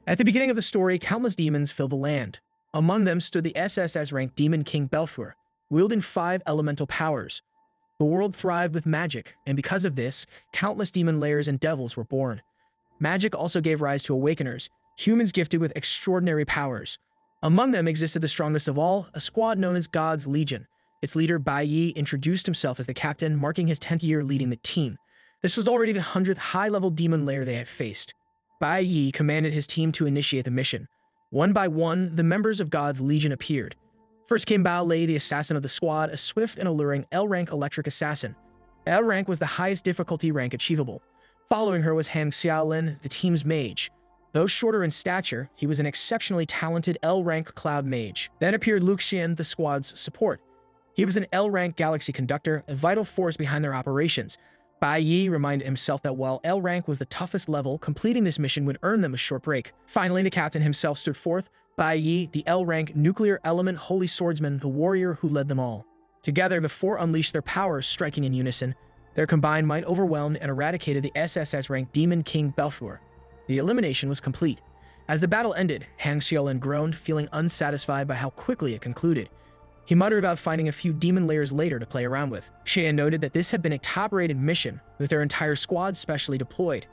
At the beginning of the story, countless demons filled the land. Among them stood the SSS-ranked Demon King Belfur, wielding 5 elemental powers. The world thrived with magic, and because of this, countless demon layers and devils were born. Magic also gave rise to Awakeners, humans gifted with extraordinary powers. Among them existed the strongest of all, a squad known as God's Legion. Its leader, Bai Yi, introduced himself as the captain, marking his 10th year leading the team. This was already the 100th high-level demon layer they had faced. Bai Yi commanded his team to initiate the mission. One by one, the members of God's Legion appeared. First came Bao Lei, the assassin of the squad, a swift and alluring L-rank electric assassin. L rank was the highest difficulty rank achievable. Following her was Han Xiaolin, the team's mage. Though shorter in stature, he was an exceptionally talented L-rank cloud mage. Then appeared Luke Xian, the squad's support. He was an L-rank galaxy conductor, a vital force behind their operations. Bai Yi reminded himself that while L rank was the toughest level, completing this mission would earn them a short break. Finally, the captain himself stood forth, Bai Yi, the L rank nuclear element holy swordsman, the warrior who led them all. Together, the four unleashed their powers, striking in unison. Their combined might overwhelmed and eradicated the SSS-ranked Demon King Belfur. The elimination was complete. As the battle ended, Han Xiaolin groaned, feeling unsatisfied by how quickly it concluded. He muttered about finding a few demon layers later to play around with. Xian noted that this had been a top-rated mission, with their entire squad specially deployed.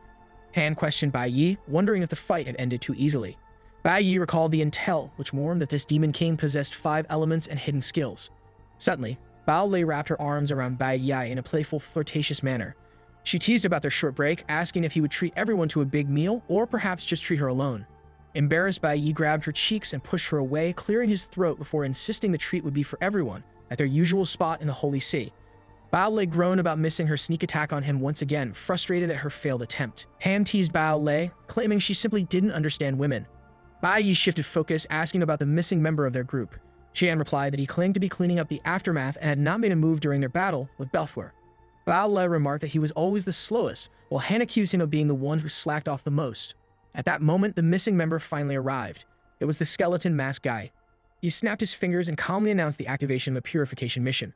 Han questioned Bai Yi, wondering if the fight had ended too easily. Bai Yi recalled the intel, which warned that this demon king possessed 5 elements and hidden skills. Suddenly, Bao Lei wrapped her arms around Bai Yi in a playful, flirtatious manner. She teased about their short break, asking if he would treat everyone to a big meal, or perhaps just treat her alone. Embarrassed, Bai Yi grabbed her cheeks and pushed her away, clearing his throat before insisting the treat would be for everyone, at their usual spot in the Holy See. Bao Lei groaned about missing her sneak attack on him once again, frustrated at her failed attempt. Han teased Bao Lei, claiming she simply didn't understand women. Bai Yi shifted focus, asking about the missing member of their group. Xian replied that he claimed to be cleaning up the aftermath and had not made a move during their battle with Belfur. Bao Lei remarked that he was always the slowest, while Han accused him of being the one who slacked off the most. At that moment, the missing member finally arrived. It was the skeleton mask guy. He snapped his fingers and calmly announced the activation of a purification mission.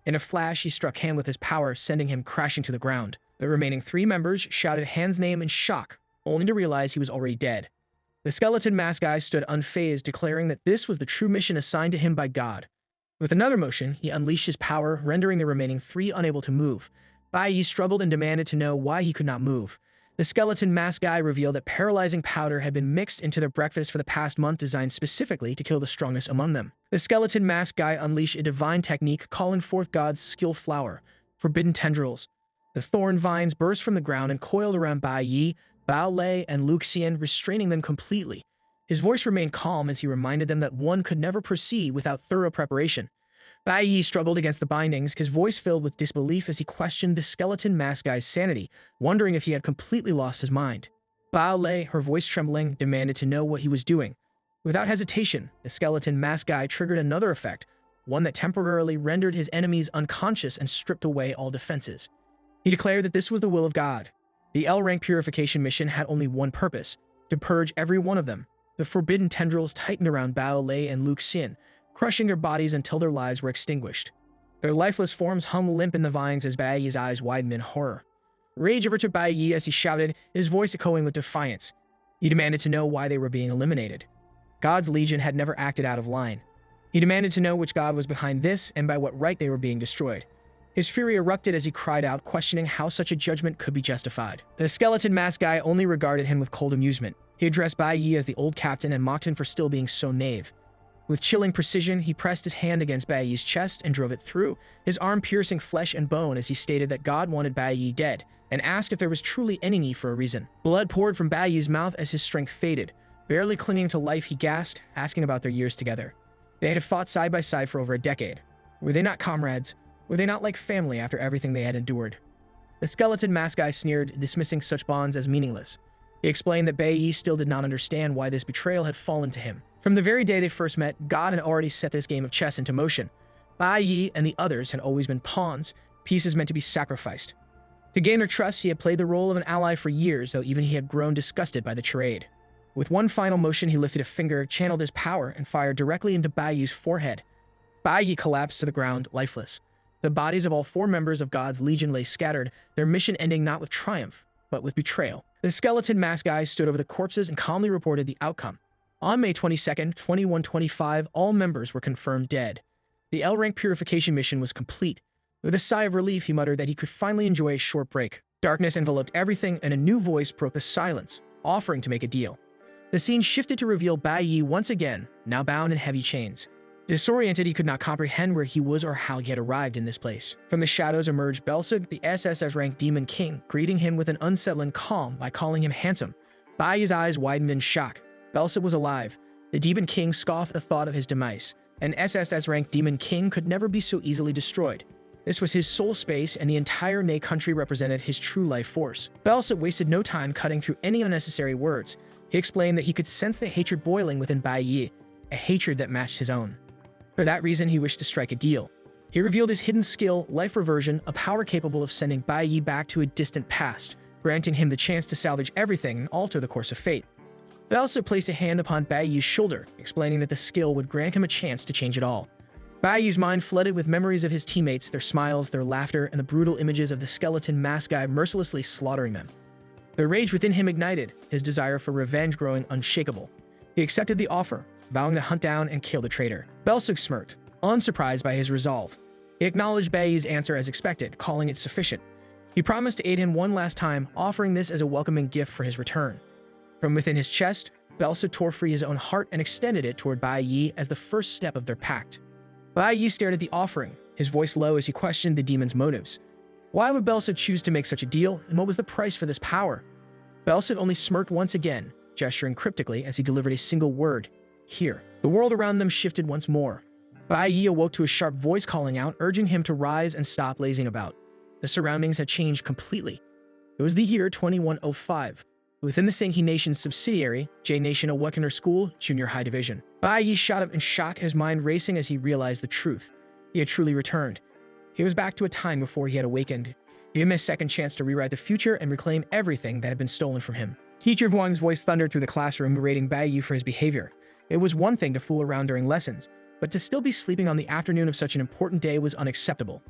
In a flash, he struck Han with his power, sending him crashing to the ground. The remaining 3 members shouted Han's name in shock, only to realize he was already dead. The skeleton mask guy stood unfazed, declaring that this was the true mission assigned to him by God. With another motion, he unleashed his power, rendering the remaining 3 unable to move. Bai Yi struggled and demanded to know why he could not move. The skeleton mask guy revealed that paralyzing powder had been mixed into their breakfast for the past month, designed specifically to kill the strongest among them. The skeleton mask guy unleashed a divine technique, calling forth God's skill flower, forbidden tendrils. The thorn vines burst from the ground and coiled around Bai Yi, Bao Lei, and Luke Xian, restraining them completely. His voice remained calm as he reminded them that one could never proceed without thorough preparation. Bai Yi struggled against the bindings, his voice filled with disbelief as he questioned the skeleton mask guy's sanity, wondering if he had completely lost his mind. Bao Lei, her voice trembling, demanded to know what he was doing. Without hesitation, the skeleton mask guy triggered another effect, one that temporarily rendered his enemies unconscious and stripped away all defenses. He declared that this was the will of God. The L-rank purification mission had only one purpose, to purge every one of them. The forbidden tendrils tightened around Bao Lei and Luke Xian, crushing their bodies until their lives were extinguished. Their lifeless forms hung limp in the vines as Bai Yi's eyes widened in horror. Rage overtook Bai Yi as he shouted, his voice echoing with defiance. He demanded to know why they were being eliminated. God's Legion had never acted out of line. He demanded to know which god was behind this and by what right they were being destroyed. His fury erupted as he cried out, questioning how such a judgment could be justified. The skeleton mask guy only regarded him with cold amusement. He addressed Bai Yi as the old captain and mocked him for still being so naive. With chilling precision, he pressed his hand against Bai Yi's chest and drove it through, his arm piercing flesh and bone as he stated that God wanted Bai Yi dead, and asked if there was truly any need for a reason. Blood poured from Bai Yi's mouth as his strength faded. Barely clinging to life, he gasped, asking about their years together. They had fought side by side for over a decade. Were they not comrades? Were they not like family after everything they had endured? The skeleton mask guy sneered, dismissing such bonds as meaningless. He explained that Bai Yi still did not understand why this betrayal had fallen to him. From the very day they first met, God had already set this game of chess into motion. Bai Yi and the others had always been pawns, pieces meant to be sacrificed. To gain their trust, he had played the role of an ally for years, though even he had grown disgusted by the charade. With one final motion, he lifted a finger, channeled his power, and fired directly into Bai Yi's forehead. Bai Yi collapsed to the ground, lifeless. The bodies of all 4 members of God's Legion lay scattered, their mission ending not with triumph, but with betrayal. The skeleton mask guy stood over the corpses and calmly reported the outcome. On May 22nd, 2125, all members were confirmed dead. The L-rank purification mission was complete. With a sigh of relief, he muttered that he could finally enjoy a short break. Darkness enveloped everything, and a new voice broke the silence, offering to make a deal. The scene shifted to reveal Bai Yi once again, now bound in heavy chains. Disoriented, he could not comprehend where he was or how he had arrived in this place. From the shadows emerged Belsug, the SSS-ranked Demon King, greeting him with an unsettling calm by calling him handsome. Bai Yi's eyes widened in shock. Belsug was alive. The Demon King scoffed at the thought of his demise. An SSS-ranked Demon King could never be so easily destroyed. This was his soul space, and the entire Nei country represented his true life force. Belsug wasted no time cutting through any unnecessary words. He explained that he could sense the hatred boiling within Bai Yi, a hatred that matched his own. For that reason, he wished to strike a deal. He revealed his hidden skill, life reversion, a power capable of sending Bai Yi back to a distant past, granting him the chance to salvage everything and alter the course of fate. Belsug placed a hand upon Bai Yi's shoulder, explaining that the skill would grant him a chance to change it all. Bai Yi's mind flooded with memories of his teammates, their smiles, their laughter, and the brutal images of the skeleton mask guy mercilessly slaughtering them. The rage within him ignited, his desire for revenge growing unshakable. He accepted the offer, vowing to hunt down and kill the traitor. Belsug smirked, unsurprised by his resolve. He acknowledged Bai Yi's answer as expected, calling it sufficient. He promised to aid him one last time, offering this as a welcoming gift for his return. From within his chest, Belsug tore free his own heart and extended it toward Bai Yi as the first step of their pact. Bai Yi stared at the offering, his voice low as he questioned the demon's motives. Why would Belsug choose to make such a deal, and what was the price for this power? Belsug only smirked once again, gesturing cryptically as he delivered a single word, "Here." The world around them shifted once more. Bai Yi awoke to a sharp voice calling out, urging him to rise and stop lazing about. The surroundings had changed completely. It was the year 2105. Within the Senghe Nation's subsidiary, J-Nation Awakener School, Junior High Division. Bai Yi shot up in shock, his mind racing as he realized the truth. He had truly returned. He was back to a time before he had awakened. He had missed a second chance to rewrite the future and reclaim everything that had been stolen from him. Teacher Huang's voice thundered through the classroom, berating Bai Yi for his behavior. It was one thing to fool around during lessons, but to still be sleeping on the afternoon of such an important day was unacceptable.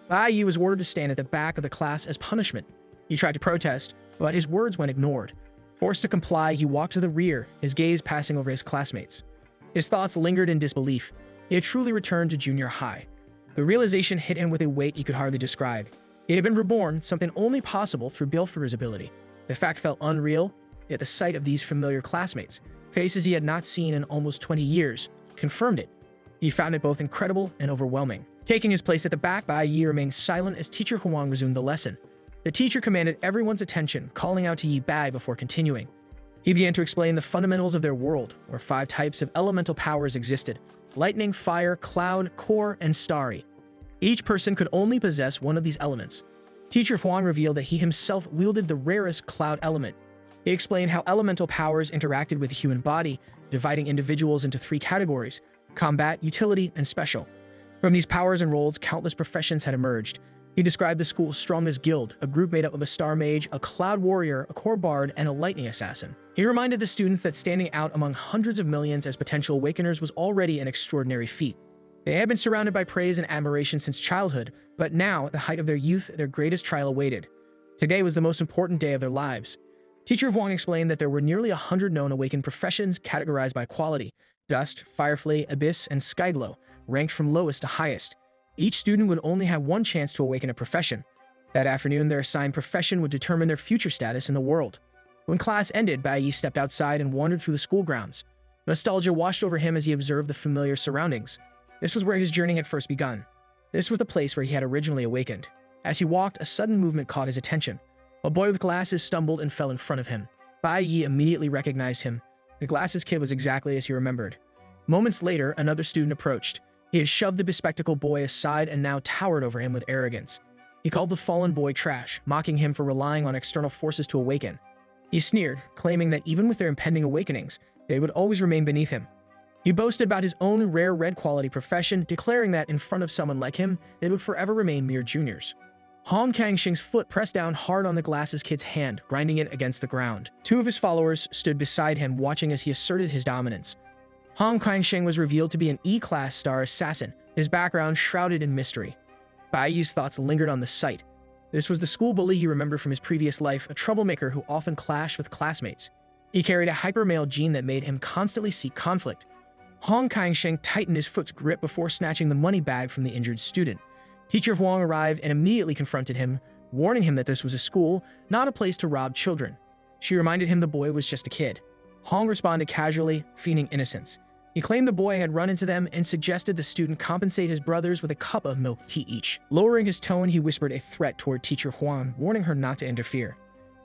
Bai Yi was ordered to stand at the back of the class as punishment. He tried to protest, but his words went ignored. Forced to comply, he walked to the rear, his gaze passing over his classmates. His thoughts lingered in disbelief. He had truly returned to junior high. The realization hit him with a weight he could hardly describe. He had been reborn, something only possible through Belphegor's ability. The fact felt unreal, yet the sight of these familiar classmates, faces he had not seen in almost 20 years, confirmed it. He found it both incredible and overwhelming. Taking his place at the back, Bai Yi remained silent as Teacher Huang resumed the lesson. The teacher commanded everyone's attention, calling out to Yi Bai before continuing. He began to explain the fundamentals of their world, where 5 types of elemental powers existed: lightning, fire, cloud, core, and starry. Each person could only possess one of these elements. Teacher Huang revealed that he himself wielded the rarest cloud element. He explained how elemental powers interacted with the human body, dividing individuals into 3 categories: combat, utility, and special. From these powers and roles, countless professions had emerged. He described the school's strongest guild, a group made up of a star mage, a cloud warrior, a core bard, and a lightning assassin. He reminded the students that standing out among hundreds of millions as potential awakeners was already an extraordinary feat. They had been surrounded by praise and admiration since childhood, but now, at the height of their youth, their greatest trial awaited. Today was the most important day of their lives. Teacher Huang explained that there were nearly 100 known awakened professions categorized by quality: dust, firefly, abyss, and skyglow, ranked from lowest to highest. Each student would only have one chance to awaken a profession. That afternoon, their assigned profession would determine their future status in the world. When class ended, Bai Yi stepped outside and wandered through the school grounds. Nostalgia washed over him as he observed the familiar surroundings. This was where his journey had first begun. This was the place where he had originally awakened. As he walked, a sudden movement caught his attention. A boy with glasses stumbled and fell in front of him. Bai Yi immediately recognized him. The glasses kid was exactly as he remembered. Moments later, another student approached. He had shoved the bespectacled boy aside and now towered over him with arrogance. He called the fallen boy trash, mocking him for relying on external forces to awaken. He sneered, claiming that even with their impending awakenings, they would always remain beneath him. He boasted about his own rare red quality profession, declaring that in front of someone like him, they would forever remain mere juniors. Hong Kangxing's foot pressed down hard on the glasses kid's hand, grinding it against the ground. 2 of his followers stood beside him, watching as he asserted his dominance. Hong Kangxing was revealed to be an E-class star assassin, his background shrouded in mystery. Bai Yi's thoughts lingered on the sight. This was the school bully he remembered from his previous life, a troublemaker who often clashed with classmates. He carried a hyper-male gene that made him constantly seek conflict. Hong Kangsheng tightened his foot's grip before snatching the money bag from the injured student. Teacher Huang arrived and immediately confronted him, warning him that this was a school, not a place to rob children. She reminded him the boy was just a kid. Hong responded casually, feigning innocence. He claimed the boy had run into them and suggested the student compensate his brothers with a cup of milk tea each. Lowering his tone, he whispered a threat toward Teacher Huang, warning her not to interfere.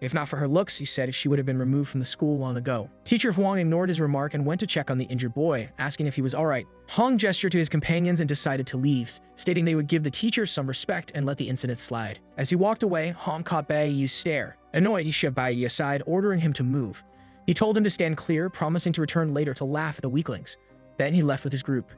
If not for her looks, he said, she would have been removed from the school long ago. Teacher Huang ignored his remark and went to check on the injured boy, asking if he was alright. Hong gestured to his companions and decided to leave, stating they would give the teacher some respect and let the incident slide. As he walked away, Hong caught Bai Yi's stare. Annoyed, he shoved Bai Yi aside, ordering him to move. He told him to stand clear, promising to return later to laugh at the weaklings. Then he left with his group.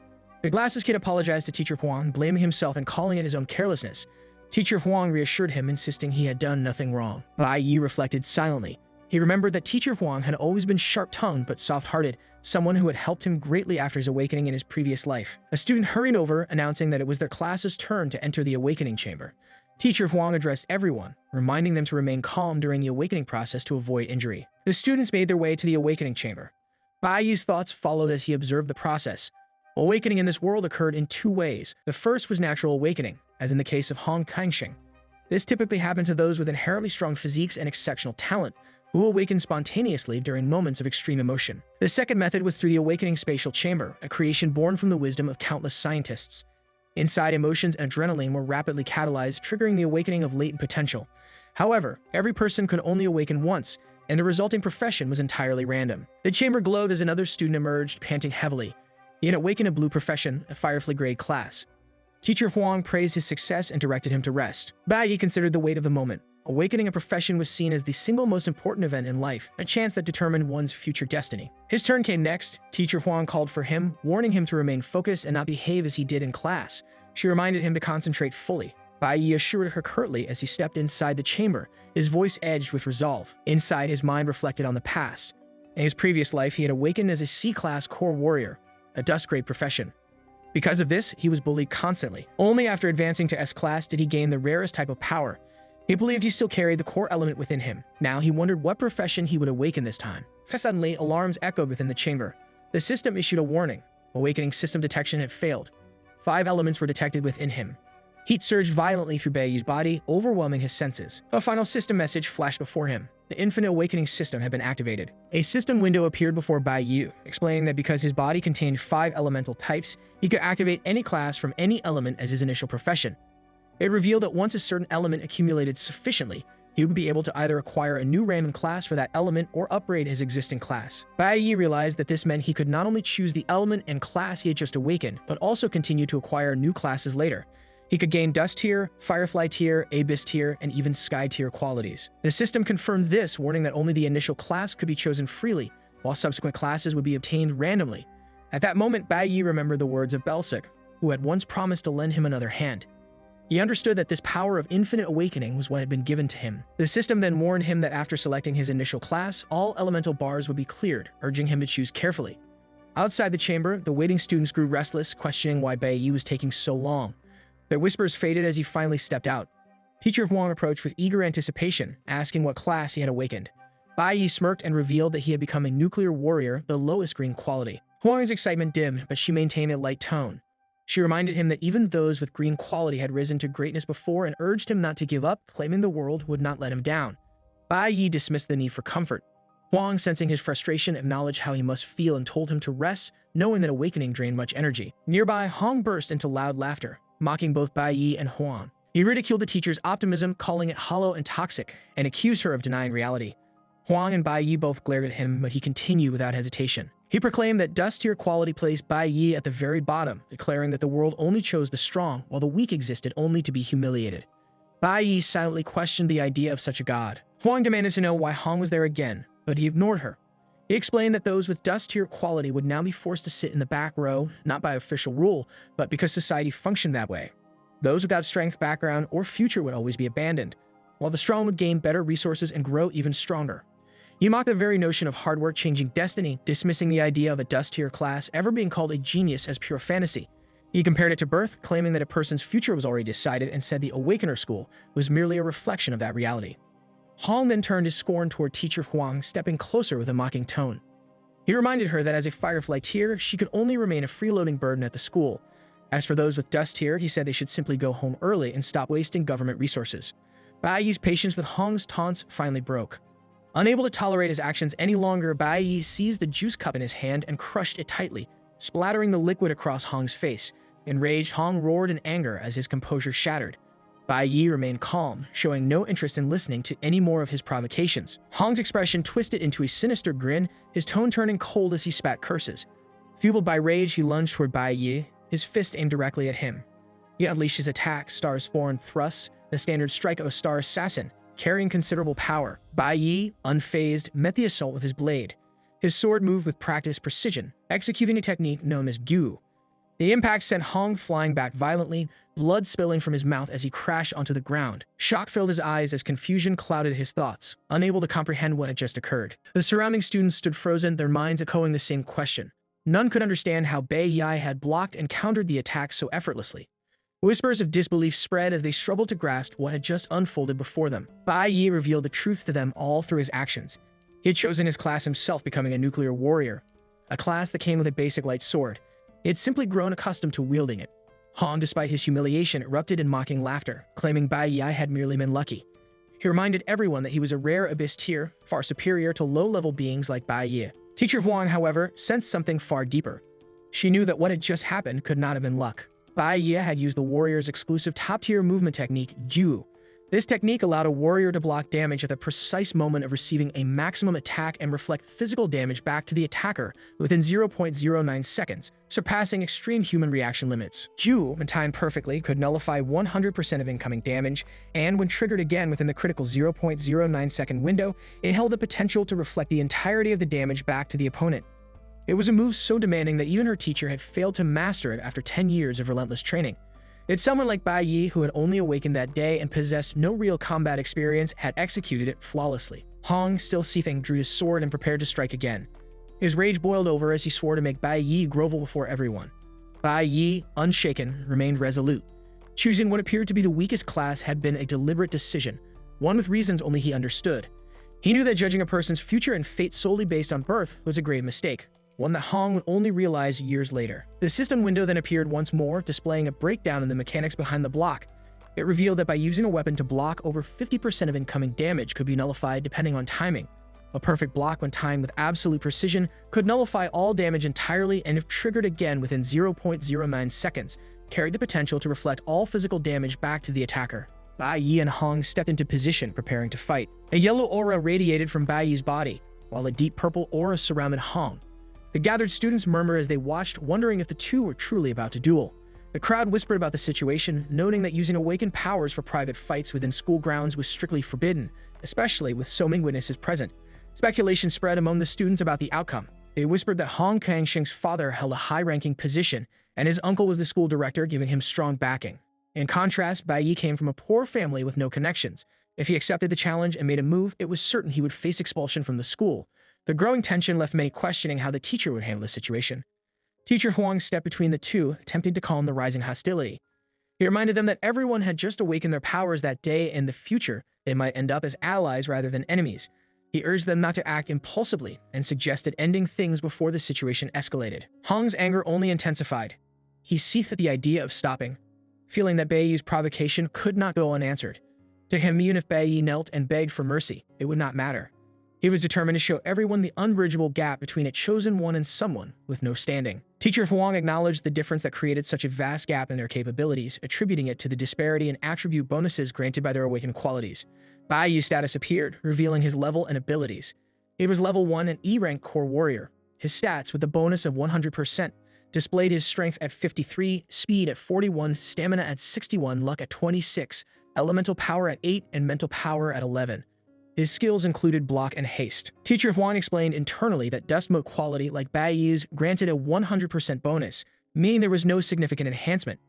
The glasses kid apologized to Teacher Huang, blaming himself and calling it his own carelessness. Teacher Huang reassured him, insisting he had done nothing wrong. Bai Yi reflected silently. He remembered that Teacher Huang had always been sharp-tongued but soft-hearted, someone who had helped him greatly after his awakening in his previous life. A student hurried over, announcing that it was their class's turn to enter the awakening chamber. Teacher Huang addressed everyone, reminding them to remain calm during the awakening process to avoid injury. The students made their way to the awakening chamber. Bai Yi's thoughts followed as he observed the process. Awakening in this world occurred in two ways. The first was natural awakening, as in the case of Hong Kangsheng. This typically happened to those with inherently strong physiques and exceptional talent, who awakened spontaneously during moments of extreme emotion. The second method was through the awakening spatial chamber, a creation born from the wisdom of countless scientists. Inside, emotions and adrenaline were rapidly catalyzed, triggering the awakening of latent potential. However, every person could only awaken once, and the resulting profession was entirely random. The chamber glowed as another student emerged, panting heavily. He had awakened a blue profession, a Firefly grade class. Teacher Huang praised his success and directed him to rest. Bai Yi considered the weight of the moment. Awakening a profession was seen as the single most important event in life, a chance that determined one's future destiny. His turn came next. Teacher Huang called for him, warning him to remain focused and not behave as he did in class. She reminded him to concentrate fully. Bai Yi assured her curtly as he stepped inside the chamber, his voice edged with resolve. Inside, his mind reflected on the past. In his previous life, he had awakened as a C-class core warrior, a dust-grade profession. Because of this, he was bullied constantly. Only after advancing to S-class did he gain the rarest type of power. He believed he still carried the core element within him. Now he wondered what profession he would awaken this time. Suddenly, alarms echoed within the chamber. The system issued a warning. Awakening system detection had failed. 5 elements were detected within him. Heat surged violently through Bai Yi's body, overwhelming his senses. A final system message flashed before him. The infinite awakening system had been activated. A system window appeared before Bai Yi, explaining that because his body contained 5 elemental types, he could activate any class from any element as his initial profession. It revealed that once a certain element accumulated sufficiently, he would be able to either acquire a new random class for that element or upgrade his existing class. Bai Yi realized that this meant he could not only choose the element and class he had just awakened, but also continue to acquire new classes later. He could gain Dust Tier, Firefly Tier, Abyss Tier, and even Sky Tier qualities. The system confirmed this, warning that only the initial class could be chosen freely, while subsequent classes would be obtained randomly. At that moment, Bai Yi remembered the words of Belsik, who had once promised to lend him another hand. He understood that this power of infinite awakening was what had been given to him. The system then warned him that after selecting his initial class, all elemental bars would be cleared, urging him to choose carefully. Outside the chamber, the waiting students grew restless, questioning why Bai Yi was taking so long. Their whispers faded as he finally stepped out. Teacher Huang approached with eager anticipation, asking what class he had awakened. Bai Yi smirked and revealed that he had become a nuclear warrior, the lowest green quality. Huang's excitement dimmed, but she maintained a light tone. She reminded him that even those with green quality had risen to greatness before and urged him not to give up, claiming the world would not let him down. Bai Yi dismissed the need for comfort. Huang, sensing his frustration, acknowledged how he must feel and told him to rest, knowing that awakening drained much energy. Nearby, Hong burst into loud laughter, mocking both Bai Yi and Huang. He ridiculed the teacher's optimism, calling it hollow and toxic, and accused her of denying reality. Huang and Bai Yi both glared at him, but he continued without hesitation. He proclaimed that Dust Tier quality placed Bai Yi at the very bottom, declaring that the world only chose the strong, while the weak existed only to be humiliated. Bai Yi silently questioned the idea of such a god. Huang demanded to know why Hong was there again, but he ignored her. He explained that those with Dust Tier quality would now be forced to sit in the back row, not by official rule, but because society functioned that way. Those without strength, background, or future would always be abandoned, while the strong would gain better resources and grow even stronger. He mocked the very notion of hard work changing destiny, dismissing the idea of a Dust Tier class ever being called a genius as pure fantasy. He compared it to birth, claiming that a person's future was already decided, and said the Awakener school was merely a reflection of that reality. Hong then turned his scorn toward teacher Huang, stepping closer with a mocking tone. He reminded her that as a Firefly tier, she could only remain a freeloading burden at the school. As for those with Dust tier, he said they should simply go home early and stop wasting government resources. Bai Yi's patience with Hong's taunts finally broke. Unable to tolerate his actions any longer, Bai Yi seized the juice cup in his hand and crushed it tightly, splattering the liquid across Hong's face. Enraged, Hong roared in anger as his composure shattered. Bai Yi remained calm, showing no interest in listening to any more of his provocations. Hong's expression twisted into a sinister grin, his tone turning cold as he spat curses. Fueled by rage, he lunged toward Bai Yi, his fist aimed directly at him. He unleashed his attack, Star's foreign thrusts, the standard strike of a Star assassin, carrying considerable power. Bai Yi, unfazed, met the assault with his blade. His sword moved with practiced precision, executing a technique known as Gyu. The impact sent Hong flying back violently, blood spilling from his mouth as he crashed onto the ground. Shock filled his eyes as confusion clouded his thoughts, unable to comprehend what had just occurred. The surrounding students stood frozen, their minds echoing the same question. None could understand how Bai Yi had blocked and countered the attack so effortlessly. Whispers of disbelief spread as they struggled to grasp what had just unfolded before them. Bai Yi revealed the truth to them all through his actions. He had chosen his class himself, becoming a nuclear warrior, a class that came with a basic light sword. He had simply grown accustomed to wielding it. Hong, despite his humiliation, erupted in mocking laughter, claiming Bai Yi had merely been lucky. He reminded everyone that he was a rare abyss tier, far superior to low-level beings like Bai Yi. Teacher Huang, however, sensed something far deeper. She knew that what had just happened could not have been luck. Bai Yi had used the warrior's exclusive top-tier movement technique, Ju. This technique allowed a warrior to block damage at the precise moment of receiving a maximum attack and reflect physical damage back to the attacker within 0.09 seconds, surpassing extreme human reaction limits. Ju, when timed perfectly, could nullify 100% of incoming damage, and when triggered again within the critical 0.09 second window, it held the potential to reflect the entirety of the damage back to the opponent. It was a move so demanding that even her teacher had failed to master it after 10 years of relentless training. Yet someone like Bai Yi, who had only awakened that day and possessed no real combat experience, had executed it flawlessly. Hong, still seething, drew his sword and prepared to strike again. His rage boiled over as he swore to make Bai Yi grovel before everyone. Bai Yi, unshaken, remained resolute. Choosing what appeared to be the weakest class had been a deliberate decision, one with reasons only he understood. He knew that judging a person's future and fate solely based on birth was a grave mistake, one that Hong would only realize years later. The system window then appeared once more, displaying a breakdown in the mechanics behind the block. It revealed that by using a weapon to block, over 50% of incoming damage could be nullified depending on timing. A perfect block, when timed with absolute precision, could nullify all damage entirely, and if triggered again within 0.09 seconds, carried the potential to reflect all physical damage back to the attacker. Bai Yi and Hong stepped into position, preparing to fight. A yellow aura radiated from Bai Yi's body, while a deep purple aura surrounded Hong. The gathered students murmured as they watched, wondering if the two were truly about to duel. The crowd whispered about the situation, noting that using awakened powers for private fights within school grounds was strictly forbidden, especially with so many witnesses present. Speculation spread among the students about the outcome. They whispered that Hong Kangsheng's father held a high-ranking position, and his uncle was the school director, giving him strong backing. In contrast, Bai Yi came from a poor family with no connections. If he accepted the challenge and made a move, it was certain he would face expulsion from the school. The growing tension left many questioning how the teacher would handle the situation. Teacher Huang stepped between the two, attempting to calm the rising hostility. He reminded them that everyone had just awakened their powers that day, and in the future, they might end up as allies rather than enemies. He urged them not to act impulsively and suggested ending things before the situation escalated. Hong's anger only intensified. He seethed at the idea of stopping, feeling that Bai Yi's provocation could not go unanswered. To him, even if Bai Yi knelt and begged for mercy, it would not matter. He was determined to show everyone the unbridgeable gap between a chosen one and someone with no standing. Teacher Huang acknowledged the difference that created such a vast gap in their capabilities, attributing it to the disparity in attribute bonuses granted by their awakened qualities. Bai Yi's status appeared, revealing his level and abilities. He was level 1 and E-rank core warrior. His stats, with a bonus of 100%, displayed his strength at 53, speed at 41, stamina at 61, luck at 26, elemental power at 8, and mental power at 11. His skills included block and haste. Teacher Huang explained internally that dust mode quality, like Bai Yi's, granted a 100% bonus, meaning there was no significant enhancement.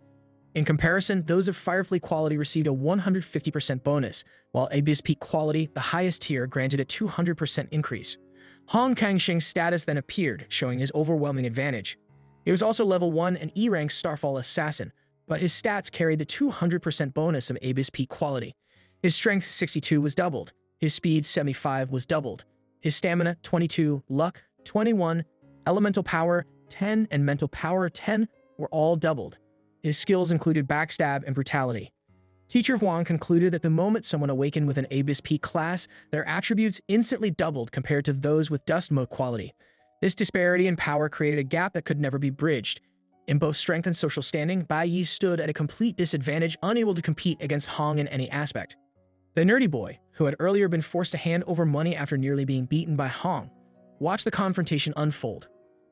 In comparison, those of Firefly quality received a 150% bonus, while Abyss Peak quality, the highest tier, granted a 200% increase. Hong Kangsheng's status then appeared, showing his overwhelming advantage. He was also level 1 and E-rank Starfall Assassin, but his stats carried the 200% bonus of Abyss Peak quality. His strength 62 was doubled, his speed 75 was doubled, his stamina 22, luck 21, elemental power 10, and mental power 10 were all doubled. His skills included backstab and brutality. Teacher Huang concluded that the moment someone awakened with an Abyss Peak class, their attributes instantly doubled compared to those with Dust Mode quality. This disparity in power created a gap that could never be bridged. In both strength and social standing, Bai Yi stood at a complete disadvantage, unable to compete against Hong in any aspect. The nerdy boy, who had earlier been forced to hand over money after nearly being beaten by Hong, watched the confrontation unfold.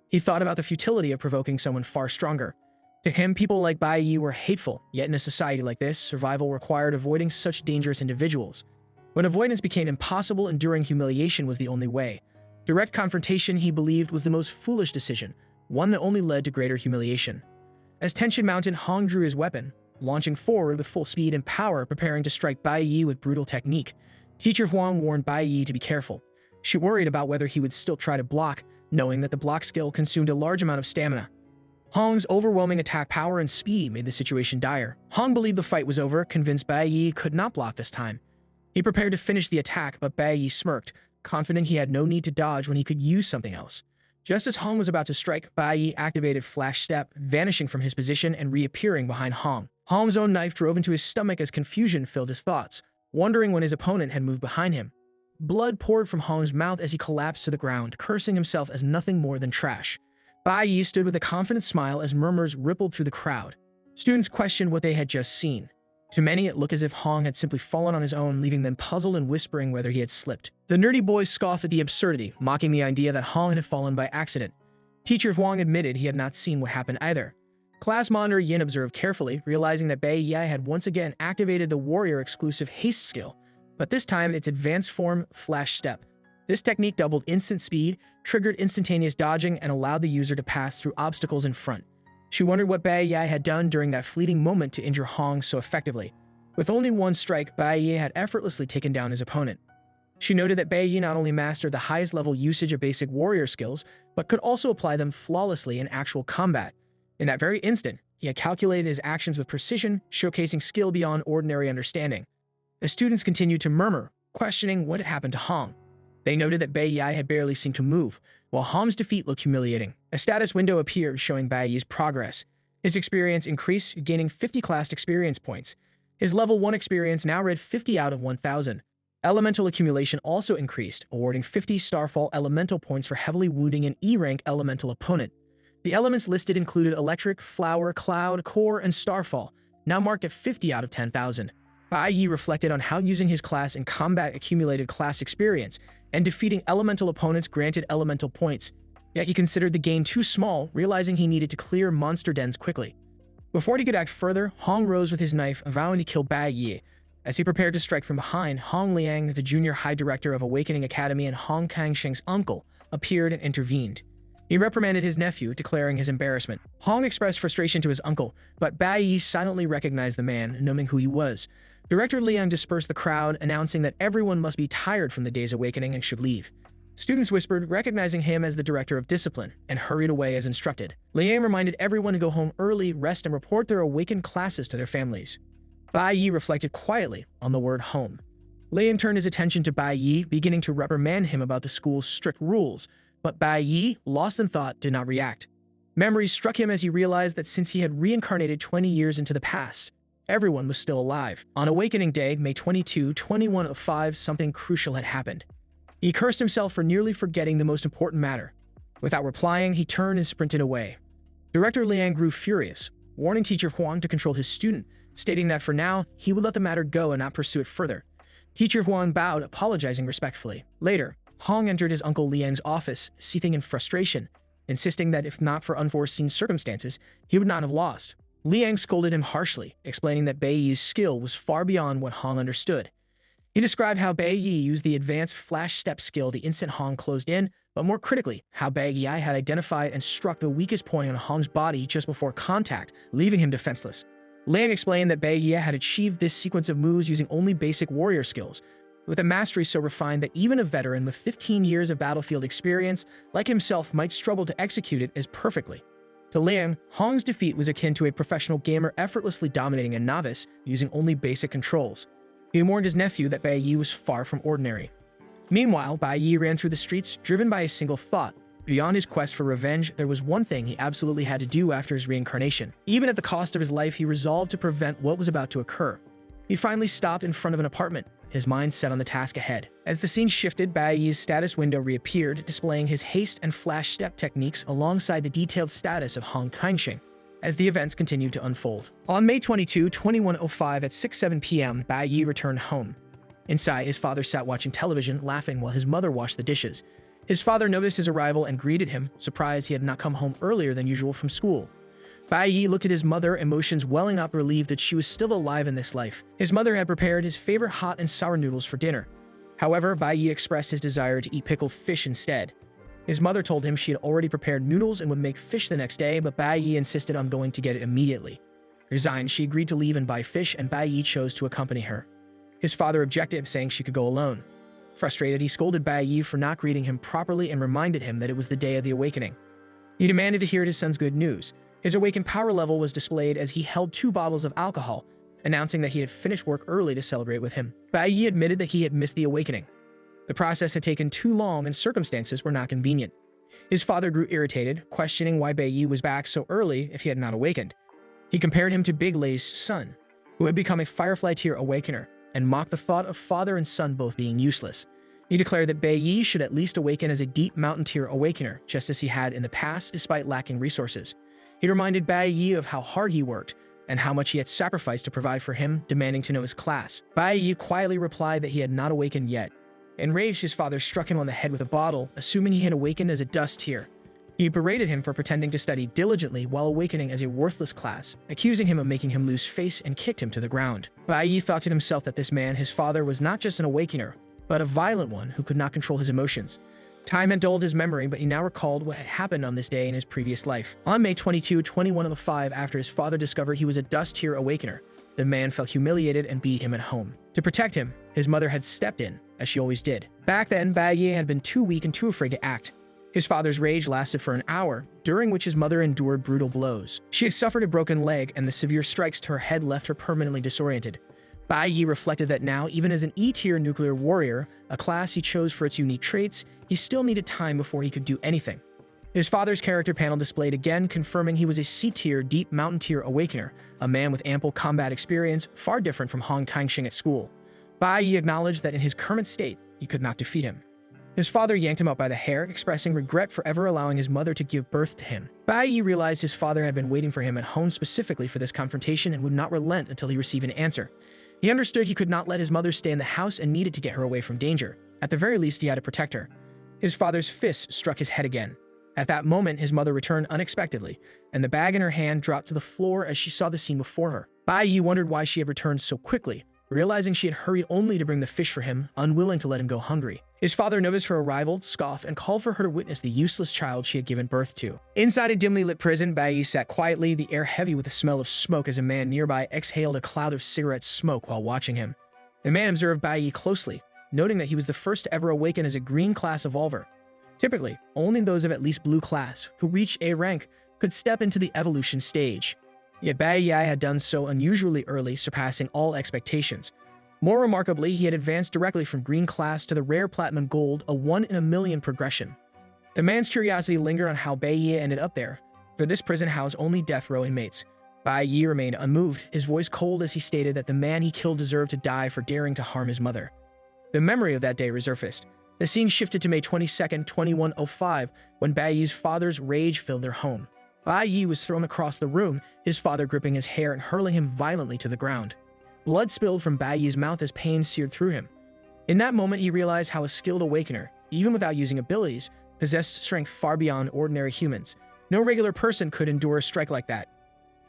He thought about the futility of provoking someone far stronger. To him, people like Bai Yi were hateful, yet in a society like this, survival required avoiding such dangerous individuals. When avoidance became impossible, enduring humiliation was the only way. Direct confrontation, he believed, was the most foolish decision, one that only led to greater humiliation. As tension mounted, Hong drew his weapon, launching forward with full speed and power, preparing to strike Bai Yi with brutal technique. Teacher Huang warned Bai Yi to be careful. She worried about whether he would still try to block, knowing that the block skill consumed a large amount of stamina. Hong's overwhelming attack power and speed made the situation dire. Hong believed the fight was over, convinced Bai Yi could not block this time. He prepared to finish the attack, but Bai Yi smirked, confident he had no need to dodge when he could use something else. Just as Hong was about to strike, Bai Yi activated Flash Step, vanishing from his position and reappearing behind Hong. Hong's own knife drove into his stomach as confusion filled his thoughts, wondering when his opponent had moved behind him. Blood poured from Hong's mouth as he collapsed to the ground, cursing himself as nothing more than trash. Bai Yi stood with a confident smile as murmurs rippled through the crowd. Students questioned what they had just seen. To many, it looked as if Hong had simply fallen on his own, leaving them puzzled and whispering whether he had slipped. The nerdy boys scoffed at the absurdity, mocking the idea that Hong had fallen by accident. Teacher Huang admitted he had not seen what happened either. Class monitor Yin observed carefully, realizing that Bai Yi had once again activated the warrior-exclusive haste skill, but this time its advanced form, Flash Step. This technique doubled instant speed, triggered instantaneous dodging, and allowed the user to pass through obstacles in front. She wondered what Bai Yi had done during that fleeting moment to injure Hong so effectively. With only one strike, Bai Yi had effortlessly taken down his opponent. She noted that Bai Yi not only mastered the highest level usage of basic warrior skills, but could also apply them flawlessly in actual combat. In that very instant, he had calculated his actions with precision, showcasing skill beyond ordinary understanding. The students continued to murmur, questioning what had happened to Hong. They noted that Bai Yi had barely seemed to move, while Hong's defeat looked humiliating. A status window appeared showing Bai Yi's progress. His experience increased, gaining 50 class experience points. His level 1 experience now read 50 out of 1,000. Elemental accumulation also increased, awarding 50 Starfall elemental points for heavily wounding an E-rank elemental opponent. The elements listed included Electric, Flower, Cloud, Core, and Starfall, now marked at 50 out of 10,000. Bai Yi reflected on how using his class in combat accumulated class experience, and defeating elemental opponents granted elemental points, yet he considered the gain too small, realizing he needed to clear monster dens quickly. Before he could act further, Hong rose with his knife, vowing to kill Bai Yi. As he prepared to strike from behind, Hong Liang, the junior high director of Awakening Academy and Hong Kangsheng's uncle, appeared and intervened. He reprimanded his nephew, declaring his embarrassment. Hong expressed frustration to his uncle, but Bai Yi silently recognized the man, knowing who he was. Director Liang dispersed the crowd, announcing that everyone must be tired from the day's awakening and should leave. Students whispered, recognizing him as the director of discipline, and hurried away as instructed. Liang reminded everyone to go home early, rest, and report their awakened classes to their families. Bai Yi reflected quietly on the word home. Liang turned his attention to Bai Yi, beginning to reprimand him about the school's strict rules, but Bai Yi, lost in thought, did not react. Memories struck him as he realized that since he had reincarnated 20 years into the past, everyone was still alive. On Awakening Day, May 22, 2105, something crucial had happened. He cursed himself for nearly forgetting the most important matter. Without replying, he turned and sprinted away. Director Liang grew furious, warning Teacher Huang to control his student, stating that for now, he would let the matter go and not pursue it further. Teacher Huang bowed, apologizing respectfully. Later, Hong entered his uncle Liang's office, seething in frustration, insisting that if not for unforeseen circumstances, he would not have lost. Liang scolded him harshly, explaining that Bai Yi's skill was far beyond what Hong understood. He described how Bai Yi used the advanced Flash Step skill the instant Hong closed in, but more critically, how Bai Yi had identified and struck the weakest point on Hong's body just before contact, leaving him defenseless. Liang explained that Bai Yi had achieved this sequence of moves using only basic warrior skills, with a mastery so refined that even a veteran with 15 years of battlefield experience, like himself, might struggle to execute it as perfectly. To Liang, Hong's defeat was akin to a professional gamer effortlessly dominating a novice using only basic controls. He warned his nephew that Bai Yi was far from ordinary. Meanwhile, Bai Yi ran through the streets driven by a single thought. Beyond his quest for revenge, there was one thing he absolutely had to do after his reincarnation. Even at the cost of his life, he resolved to prevent what was about to occur. He finally stopped in front of an apartment, his mind set on the task ahead. As the scene shifted, Bai Yi's status window reappeared, displaying his haste and flash step techniques alongside the detailed status of Hong Kaixing as the events continued to unfold. On May 22, 2105 at 6:07 p.m., Bai Yi returned home. Inside, his father sat watching television, laughing while his mother washed the dishes. His father noticed his arrival and greeted him, surprised he had not come home earlier than usual from school. Bai Yi looked at his mother, emotions welling up, relieved that she was still alive in this life. His mother had prepared his favorite hot and sour noodles for dinner. However, Bai Yi expressed his desire to eat pickled fish instead. His mother told him she had already prepared noodles and would make fish the next day, but Bai Yi insisted on going to get it immediately. Resigned, she agreed to leave and buy fish, and Bai Yi chose to accompany her. His father objected, saying she could go alone. Frustrated, he scolded Bai Yi for not greeting him properly and reminded him that it was the day of the awakening. He demanded to hear his son's good news. His awakened power level was displayed as he held 2 bottles of alcohol, announcing that he had finished work early to celebrate with him. Bai Yi admitted that he had missed the awakening. The process had taken too long and circumstances were not convenient. His father grew irritated, questioning why Bai Yi was back so early if he had not awakened. He compared him to Big Lei's son, who had become a Firefly tier Awakener, and mocked the thought of father and son both being useless. He declared that Bai Yi should at least awaken as a deep mountain tier Awakener, just as he had in the past despite lacking resources. He reminded Bai Yi of how hard he worked and how much he had sacrificed to provide for him, demanding to know his class. Bai Yi quietly replied that he had not awakened yet. Enraged, his father struck him on the head with a bottle, assuming he had awakened as a dust tier. He berated him for pretending to study diligently while awakening as a worthless class, accusing him of making him lose face, and kicked him to the ground. Bai Yi thought to himself that this man, his father, was not just an Awakener, but a violent one who could not control his emotions. Time had dulled his memory, but he now recalled what had happened on this day in his previous life. On May 22, 2105, after his father discovered he was a dust tier Awakener, the man felt humiliated and beat him at home. To protect him, his mother had stepped in, as she always did. Back then, Bai Yi had been too weak and too afraid to act. His father's rage lasted for an hour, during which his mother endured brutal blows. She had suffered a broken leg, and the severe strikes to her head left her permanently disoriented. Bai Yi reflected that now, even as an E-tier nuclear warrior, a class he chose for its unique traits, he still needed time before he could do anything. His father's character panel displayed again, confirming he was a C-tier, deep mountain tier Awakener, a man with ample combat experience, far different from Hong Kaixing at school. Bai Yi acknowledged that in his current state, he could not defeat him. His father yanked him up by the hair, expressing regret for ever allowing his mother to give birth to him. Bai Yi realized his father had been waiting for him at home specifically for this confrontation and would not relent until he received an answer. He understood he could not let his mother stay in the house and needed to get her away from danger. At the very least, he had to protect her. His father's fist struck his head again. At that moment, his mother returned unexpectedly, and the bag in her hand dropped to the floor as she saw the scene before her. Bai Yi wondered why she had returned so quickly, realizing she had hurried only to bring the fish for him, unwilling to let him go hungry. His father noticed her arrival, scoffed, and called for her to witness the useless child she had given birth to. Inside a dimly lit prison, Bai Yi sat quietly, the air heavy with the smell of smoke as a man nearby exhaled a cloud of cigarette smoke while watching him. The man observed Bai Yi closely, noting that he was the first to ever awaken as a green class evolver. Typically, only those of at least blue class who reached A rank could step into the evolution stage. Yet Bai Yi had done so unusually early, surpassing all expectations. More remarkably, he had advanced directly from green class to the rare platinum gold, a 1 in a million progression. The man's curiosity lingered on how Bai Yi ended up there, for this prison housed only death row inmates. Bai Yi remained unmoved, his voice cold as he stated that the man he killed deserved to die for daring to harm his mother. The memory of that day resurfaced. The scene shifted to May 22, 2105, when Bai Yi's father's rage filled their home. Bai Yi was thrown across the room, his father gripping his hair and hurling him violently to the ground. Blood spilled from Bai Yi's mouth as pain seared through him. In that moment, he realized how a skilled Awakener, even without using abilities, possessed strength far beyond ordinary humans. No regular person could endure a strike like that.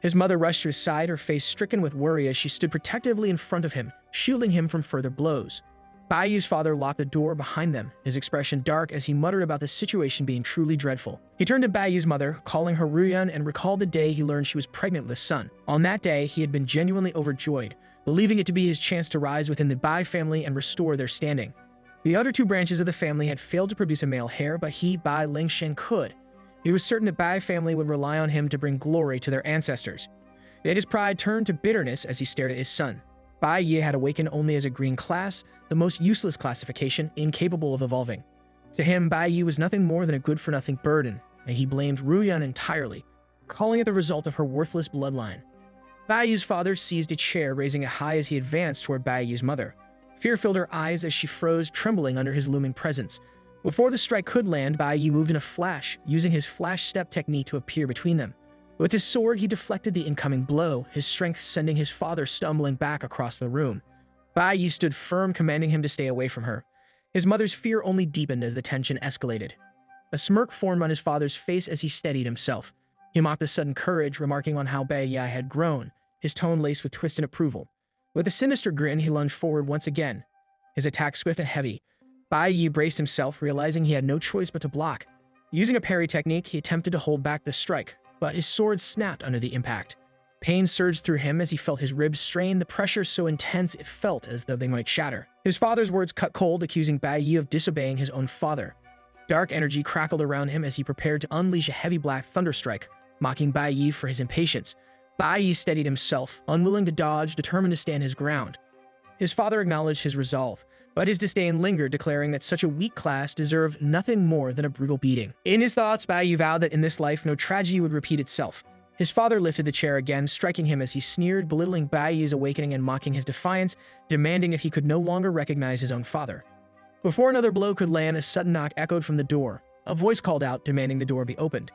His mother rushed to his side, her face stricken with worry as she stood protectively in front of him, shielding him from further blows. Bai Yi's father locked the door behind them, his expression dark as he muttered about the situation being truly dreadful. He turned to Bai Yi's mother, calling her Ruyan, and recalled the day he learned she was pregnant with a son. On that day, he had been genuinely overjoyed, believing it to be his chance to rise within the Bai family and restore their standing. The other 2 branches of the family had failed to produce a male heir, but he, Bai Lingshan, could. He was certain that Bai family would rely on him to bring glory to their ancestors. Yet his pride turned to bitterness as he stared at his son. Bai Yi had awakened only as a green class, the most useless classification, incapable of evolving. To him, Bai Yi was nothing more than a good-for-nothing burden, and he blamed Ruyan entirely, calling it the result of her worthless bloodline. Bai Yi's father seized a chair, raising it high as he advanced toward Bai Yi's mother. Fear filled her eyes as she froze, trembling under his looming presence. Before the strike could land, Bai Yi moved in a flash, using his flash step technique to appear between them. With his sword, he deflected the incoming blow, his strength sending his father stumbling back across the room. Bai Yi stood firm, commanding him to stay away from her. His mother's fear only deepened as the tension escalated. A smirk formed on his father's face as he steadied himself. He mocked the sudden courage, remarking on how Bai Yi had grown, his tone laced with twisted approval. With a sinister grin, he lunged forward once again, his attack swift and heavy. Bai Yi braced himself, realizing he had no choice but to block. Using a parry technique, he attempted to hold back the strike, but his sword snapped under the impact. Pain surged through him as he felt his ribs strain, the pressure so intense it felt as though they might shatter. His father's words cut cold, accusing Bai Yi of disobeying his own father. Dark energy crackled around him as he prepared to unleash a heavy black thunderstrike, mocking Bai Yi for his impatience. Bai Yi steadied himself, unwilling to dodge, determined to stand his ground. His father acknowledged his resolve, but his disdain lingered, declaring that such a weak class deserved nothing more than a brutal beating. In his thoughts, Bai Yi vowed that in this life no tragedy would repeat itself. His father lifted the chair again, striking him as he sneered, belittling Bai Yi's awakening and mocking his defiance, demanding if he could no longer recognize his own father. Before another blow could land, a sudden knock echoed from the door. A voice called out, demanding the door be opened.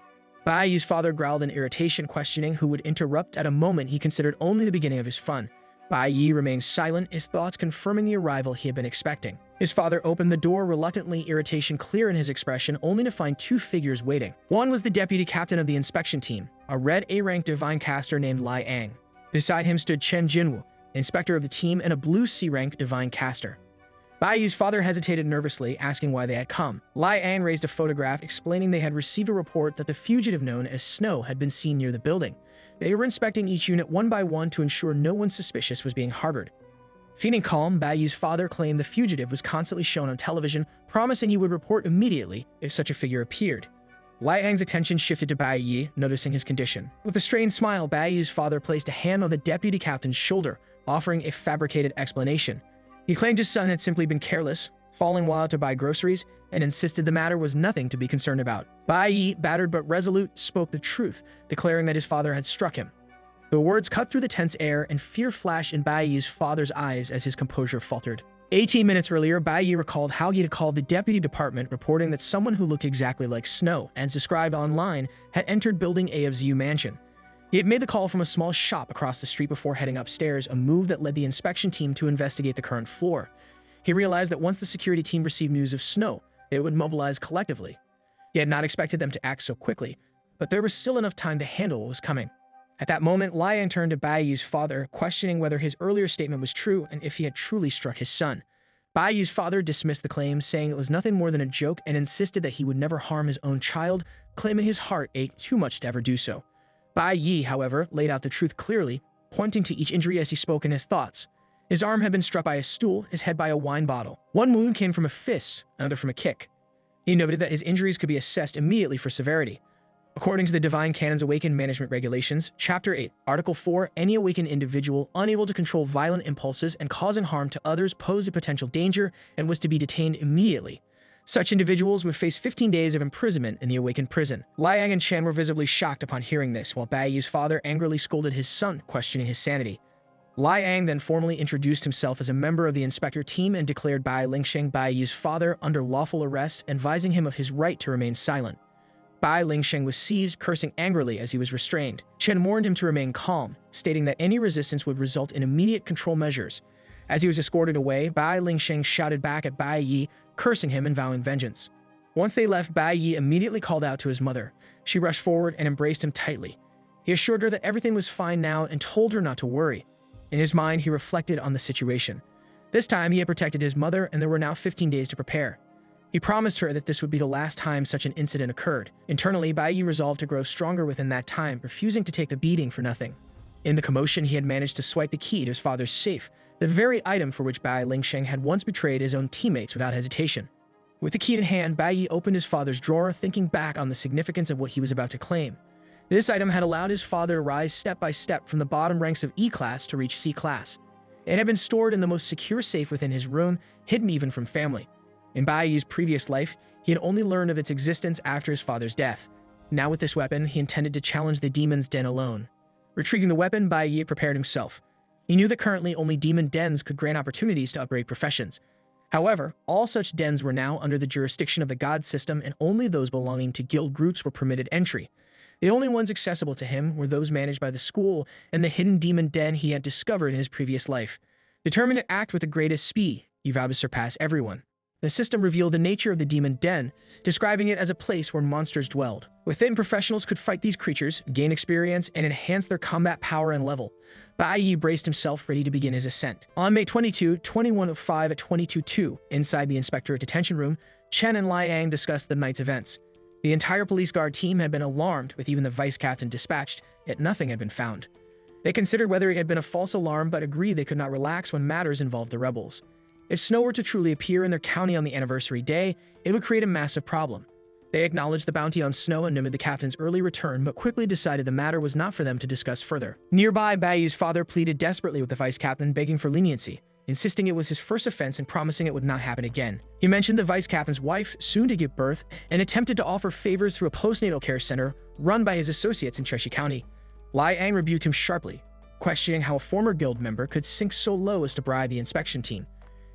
Bai Yi's father growled in irritation, questioning who would interrupt at a moment he considered only the beginning of his fun. Bai Yi remained silent, his thoughts confirming the arrival he had been expecting. His father opened the door reluctantly, irritation clear in his expression, only to find two figures waiting. One was the deputy captain of the inspection team, a red A-rank divine caster named Lai Ang. Beside him stood Chen Jinwu, inspector of the team, and a blue C-rank divine caster. Bai Yi's father hesitated nervously, asking why they had come. Lai Ang raised a photograph, explaining they had received a report that the fugitive known as Snow had been seen near the building. They were inspecting each unit one by one to ensure no one suspicious was being harbored. Feeling calm, Bai Yi's father claimed the fugitive was constantly shown on television, promising he would report immediately if such a figure appeared. Lai Ang's attention shifted to Bai Yi, noticing his condition. With a strained smile, Bai Yi's father placed a hand on the deputy captain's shoulder, offering a fabricated explanation. He claimed his son had simply been careless, falling while out to buy groceries, and insisted the matter was nothing to be concerned about. Bai Yi, battered but resolute, spoke the truth, declaring that his father had struck him. The words cut through the tense air, and fear flashed in Bai Yi's father's eyes as his composure faltered. 18 minutes earlier, Bai Yi recalled how he had called the deputy department, reporting that someone who looked exactly like Snow, as described online, had entered Building A of Zhu Mansion. He had made the call from a small shop across the street before heading upstairs, a move that led the inspection team to investigate the current floor. He realized that once the security team received news of Snow, it would mobilize collectively. He had not expected them to act so quickly, but there was still enough time to handle what was coming. At that moment, Lai Ang turned to Bai Yi's father, questioning whether his earlier statement was true and if he had truly struck his son. Bai Yi's father dismissed the claim, saying it was nothing more than a joke, and insisted that he would never harm his own child, claiming his heart ached too much to ever do so. Bai Yi, however, laid out the truth clearly, pointing to each injury as he spoke in his thoughts. His arm had been struck by a stool, his head by a wine bottle. One wound came from a fist, another from a kick. He noted that his injuries could be assessed immediately for severity. According to the Divine Canon's Awakened Management Regulations, Chapter 8, Article 4, any awakened individual unable to control violent impulses and causing harm to others posed a potential danger and was to be detained immediately. Such individuals would face 15 days of imprisonment in the awakened prison. Lai Ang and Chen were visibly shocked upon hearing this, while Bai Yi's father angrily scolded his son, questioning his sanity. Lai Ang then formally introduced himself as a member of the inspector team and declared Bai Lingsheng Bai Yi's father under lawful arrest, advising him of his right to remain silent. Bai Lingsheng was seized, cursing angrily as he was restrained. Chen warned him to remain calm, stating that any resistance would result in immediate control measures. As he was escorted away, Bai Lingsheng shouted back at Bai Yi, cursing him and vowing vengeance. Once they left, Bai Yi immediately called out to his mother. She rushed forward and embraced him tightly. He assured her that everything was fine now and told her not to worry. In his mind, he reflected on the situation. This time, he had protected his mother, and there were now 15 days to prepare. He promised her that this would be the last time such an incident occurred. Internally, Bai Yi resolved to grow stronger within that time, refusing to take the beating for nothing. In the commotion, he had managed to swipe the key to his father's safe, the very item for which Bai Lingsheng had once betrayed his own teammates without hesitation. With the key in hand, Bai Yi opened his father's drawer, thinking back on the significance of what he was about to claim. This item had allowed his father to rise step by step from the bottom ranks of E-class to reach C-class. It had been stored in the most secure safe within his room, hidden even from family. In Bai Yi's previous life, he had only learned of its existence after his father's death. Now with this weapon, he intended to challenge the demon's den alone. Retrieving the weapon, Bai Yi prepared himself. He knew that currently only demon dens could grant opportunities to upgrade professions. However, all such dens were now under the jurisdiction of the god system, and only those belonging to guild groups were permitted entry. The only ones accessible to him were those managed by the school and the hidden demon den he had discovered in his previous life. Determined to act with the greatest speed, he vowed to surpass everyone. The system revealed the nature of the demon den, describing it as a place where monsters dwelled. Within, professionals could fight these creatures, gain experience, and enhance their combat power and level. Bai Yi braced himself, ready to begin his ascent. On May 22, 2105 at 22:02, inside the Inspectorate Detention Room, Chen and Lai Ang discussed the night's events. The entire police guard team had been alarmed, with even the vice captain dispatched, yet nothing had been found. They considered whether it had been a false alarm, but agreed they could not relax when matters involved the rebels. If snow were to truly appear in their county on the anniversary day, it would create a massive problem. They acknowledged the bounty on snow and noted the captain's early return, but quickly decided the matter was not for them to discuss further. Nearby, Bai Yi's father pleaded desperately with the vice captain, begging for leniency, insisting it was his first offense and promising it would not happen again. He mentioned the vice captain's wife, soon to give birth, and attempted to offer favors through a postnatal care center run by his associates in Cheshi County. Lai Ang rebuked him sharply, questioning how a former guild member could sink so low as to bribe the inspection team.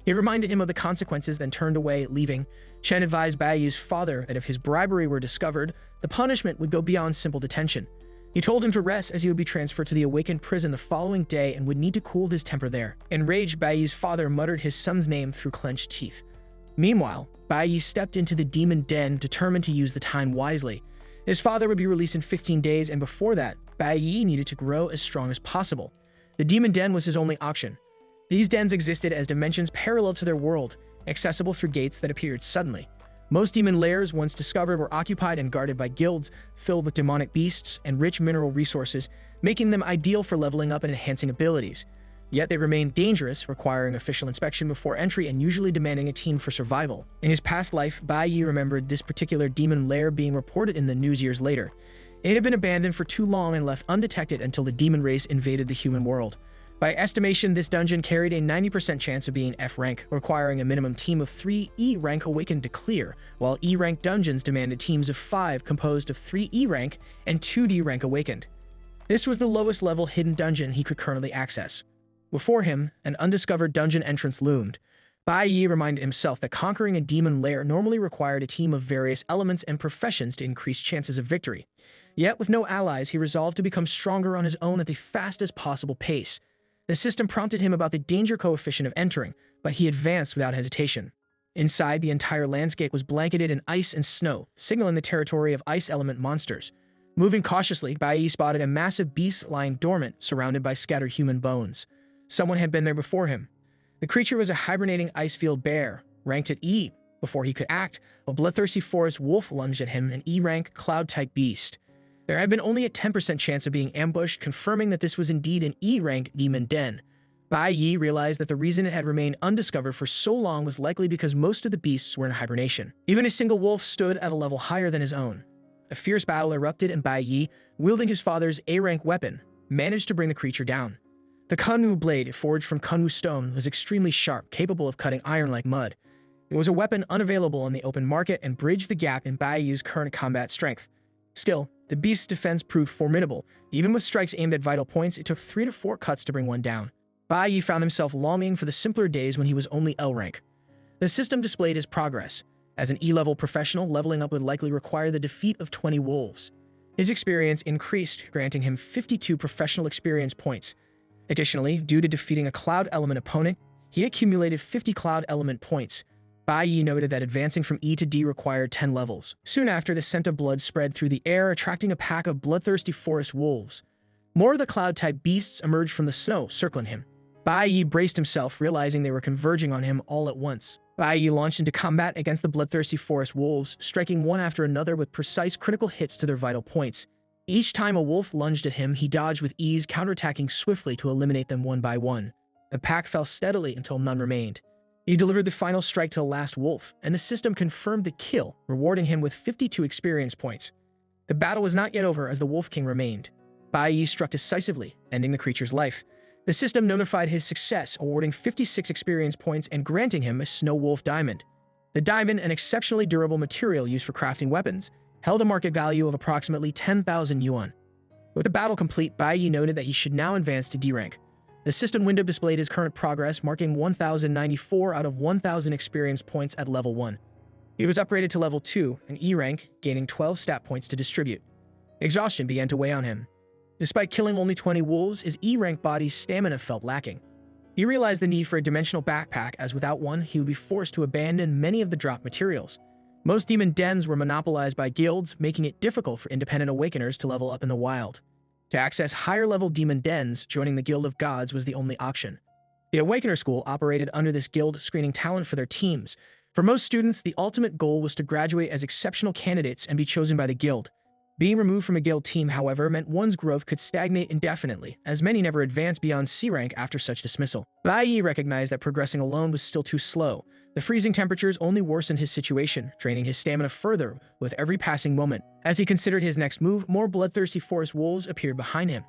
He reminded him of the consequences, then turned away, leaving. Chen advised Bai Yi's father that if his bribery were discovered, the punishment would go beyond simple detention. He told him to rest, as he would be transferred to the Awakened prison the following day and would need to cool his temper there. Enraged, Bai Yi's father muttered his son's name through clenched teeth. Meanwhile, Bai Yi stepped into the demon den, determined to use the time wisely. His father would be released in 15 days, and before that, Bai Yi needed to grow as strong as possible. The demon den was his only option. These dens existed as dimensions parallel to their world, accessible through gates that appeared suddenly. Most demon lairs, once discovered, were occupied and guarded by guilds filled with demonic beasts and rich mineral resources, making them ideal for leveling up and enhancing abilities. Yet they remained dangerous, requiring official inspection before entry and usually demanding a team for survival. In his past life, Bai Yi remembered this particular demon lair being reported in the news years later. It had been abandoned for too long and left undetected until the demon race invaded the human world. By estimation, this dungeon carried a 90% chance of being F rank, requiring a minimum team of 3 E rank awakened to clear, while E rank dungeons demanded teams of 5 composed of 3 E rank and 2 D rank awakened. This was the lowest level hidden dungeon he could currently access. Before him, an undiscovered dungeon entrance loomed. Bai Yi reminded himself that conquering a demon lair normally required a team of various elements and professions to increase chances of victory. Yet, with no allies, he resolved to become stronger on his own at the fastest possible pace. The system prompted him about the danger coefficient of entering, but he advanced without hesitation. Inside, the entire landscape was blanketed in ice and snow, signaling the territory of ice element monsters. Moving cautiously, Bai Yi spotted a massive beast lying dormant, surrounded by scattered human bones. Someone had been there before him. The creature was a hibernating icefield bear, ranked at E. Before he could act, a bloodthirsty forest wolf lunged at him, an E-rank cloud-type beast. There had been only a 10% chance of being ambushed, confirming that this was indeed an E-rank demon den. Bai Yi realized that the reason it had remained undiscovered for so long was likely because most of the beasts were in hibernation. Even a single wolf stood at a level higher than his own. A fierce battle erupted, and Bai Yi, wielding his father's A-rank weapon, managed to bring the creature down. The Kunwu blade, forged from Kunwu stone, was extremely sharp, capable of cutting iron like mud. It was a weapon unavailable on the open market and bridged the gap in Bai Yi's current combat strength. Still, the beast's defense proved formidable. Even with strikes aimed at vital points, it took 3 to 4 cuts to bring one down. Bai Yi found himself longing for the simpler days when he was only L rank. The system displayed his progress. As an E-level professional, leveling up would likely require the defeat of 20 wolves. His experience increased, granting him 52 professional experience points. Additionally, due to defeating a cloud element opponent, he accumulated 50 cloud element points. Bai Yi noted that advancing from E to D required 10 levels. Soon after, the scent of blood spread through the air, attracting a pack of bloodthirsty forest wolves. More of the cloud-type beasts emerged from the snow, circling him. Bai Yi braced himself, realizing they were converging on him all at once. Bai Yi launched into combat against the bloodthirsty forest wolves, striking one after another with precise critical hits to their vital points. Each time a wolf lunged at him, he dodged with ease, counterattacking swiftly to eliminate them one by one. The pack fell steadily until none remained. He delivered the final strike to the last wolf, and the system confirmed the kill, rewarding him with 52 experience points. The battle was not yet over as the Wolf King remained. Bai Yi struck decisively, ending the creature's life. The system notified his success, awarding 56 experience points and granting him a Snow Wolf Diamond. The diamond, an exceptionally durable material used for crafting weapons, held a market value of approximately 10,000 yuan. With the battle complete, Bai Yi noted that he should now advance to D rank. The system window displayed his current progress, marking 1,094 out of 1,000 experience points at level 1. He was upgraded to level 2, an E rank, gaining 12 stat points to distribute. Exhaustion began to weigh on him. Despite killing only 20 wolves, his E rank body's stamina felt lacking. He realized the need for a dimensional backpack, as without one, he would be forced to abandon many of the dropped materials. Most demon dens were monopolized by guilds, making it difficult for independent awakeners to level up in the wild. To access higher-level demon dens, joining the Guild of Gods was the only option. The Awakener School operated under this guild, screening talent for their teams. For most students, the ultimate goal was to graduate as exceptional candidates and be chosen by the guild. Being removed from a guild team, however, meant one's growth could stagnate indefinitely, as many never advanced beyond C rank after such dismissal. Bai Yi recognized that progressing alone was still too slow. The freezing temperatures only worsened his situation, draining his stamina further with every passing moment. As he considered his next move, more bloodthirsty forest wolves appeared behind him.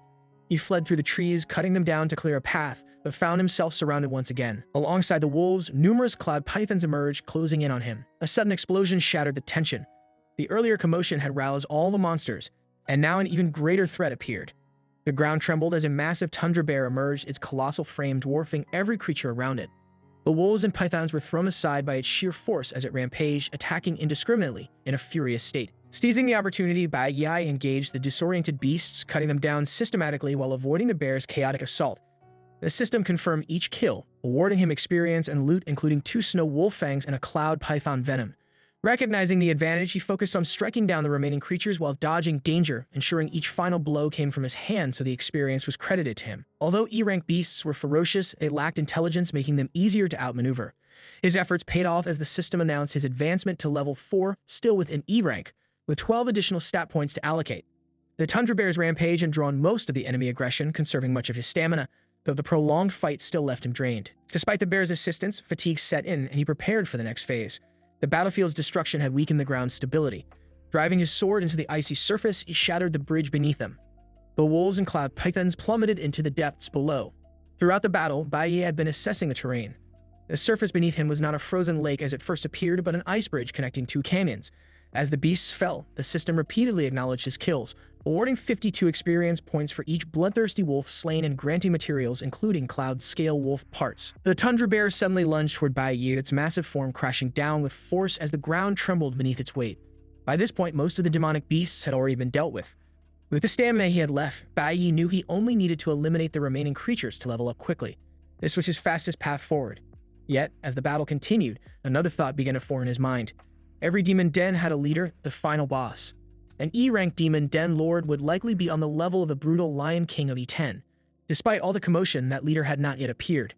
He fled through the trees, cutting them down to clear a path, but found himself surrounded once again. Alongside the wolves, numerous cloud pythons emerged, closing in on him. A sudden explosion shattered the tension. The earlier commotion had roused all the monsters, and now an even greater threat appeared. The ground trembled as a massive tundra bear emerged, its colossal frame dwarfing every creature around it. The wolves and pythons were thrown aside by its sheer force as it rampaged, attacking indiscriminately in a furious state. Seizing the opportunity, Bai Yi engaged the disoriented beasts, cutting them down systematically while avoiding the bear's chaotic assault. The system confirmed each kill, awarding him experience and loot, including 2 snow wolf fangs and a cloud python venom. Recognizing the advantage, he focused on striking down the remaining creatures while dodging danger, ensuring each final blow came from his hand so the experience was credited to him. Although E-rank beasts were ferocious, they lacked intelligence, making them easier to outmaneuver. His efforts paid off as the system announced his advancement to level 4, still within E-rank, with 12 additional stat points to allocate. The Tundra Bear's rampage had drawn most of the enemy aggression, conserving much of his stamina, though the prolonged fight still left him drained. Despite the bear's assistance, fatigue set in, and he prepared for the next phase. The battlefield's destruction had weakened the ground's stability. Driving his sword into the icy surface, he shattered the bridge beneath them. The wolves and cloud pythons plummeted into the depths below. Throughout the battle, Bai Yi had been assessing the terrain. The surface beneath him was not a frozen lake as it first appeared, but an ice bridge connecting 2 canyons. As the beasts fell, the system repeatedly acknowledged his kills, awarding 52 experience points for each bloodthirsty wolf slain and granting materials including cloud-scale wolf parts. The tundra bear suddenly lunged toward Bai Yi, its massive form crashing down with force as the ground trembled beneath its weight. By this point, most of the demonic beasts had already been dealt with. With the stamina he had left, Bai Yi knew he only needed to eliminate the remaining creatures to level up quickly. This was his fastest path forward. Yet, as the battle continued, another thought began to form in his mind. Every demon den had a leader, the final boss. An E-rank demon den lord would likely be on the level of the brutal Lion King of E10. Despite all the commotion, that leader had not yet appeared.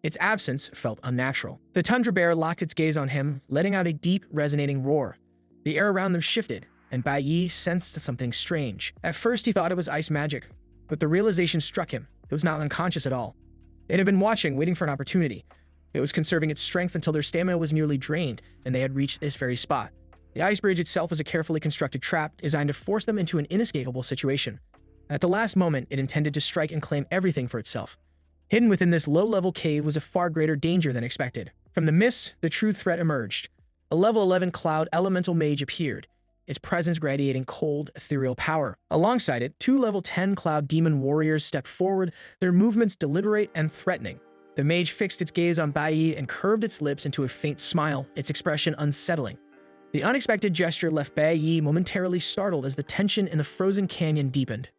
Its absence felt unnatural. The tundra bear locked its gaze on him, letting out a deep, resonating roar. The air around them shifted, and Bai Yi sensed something strange. At first, he thought it was ice magic, but the realization struck him. It was not unconscious at all. It had been watching, waiting for an opportunity. It was conserving its strength until their stamina was nearly drained, and they had reached this very spot. The ice bridge itself was a carefully constructed trap designed to force them into an inescapable situation. At the last moment, it intended to strike and claim everything for itself. Hidden within this low-level cave was a far greater danger than expected. From the mist, the true threat emerged. A level 11 cloud elemental mage appeared, its presence radiating cold, ethereal power. Alongside it, 2 level 10 cloud demon warriors stepped forward, their movements deliberate and threatening. The mage fixed its gaze on Bai Yi and curved its lips into a faint smile, its expression unsettling. The unexpected gesture left Bai Yi momentarily startled as the tension in the frozen canyon deepened.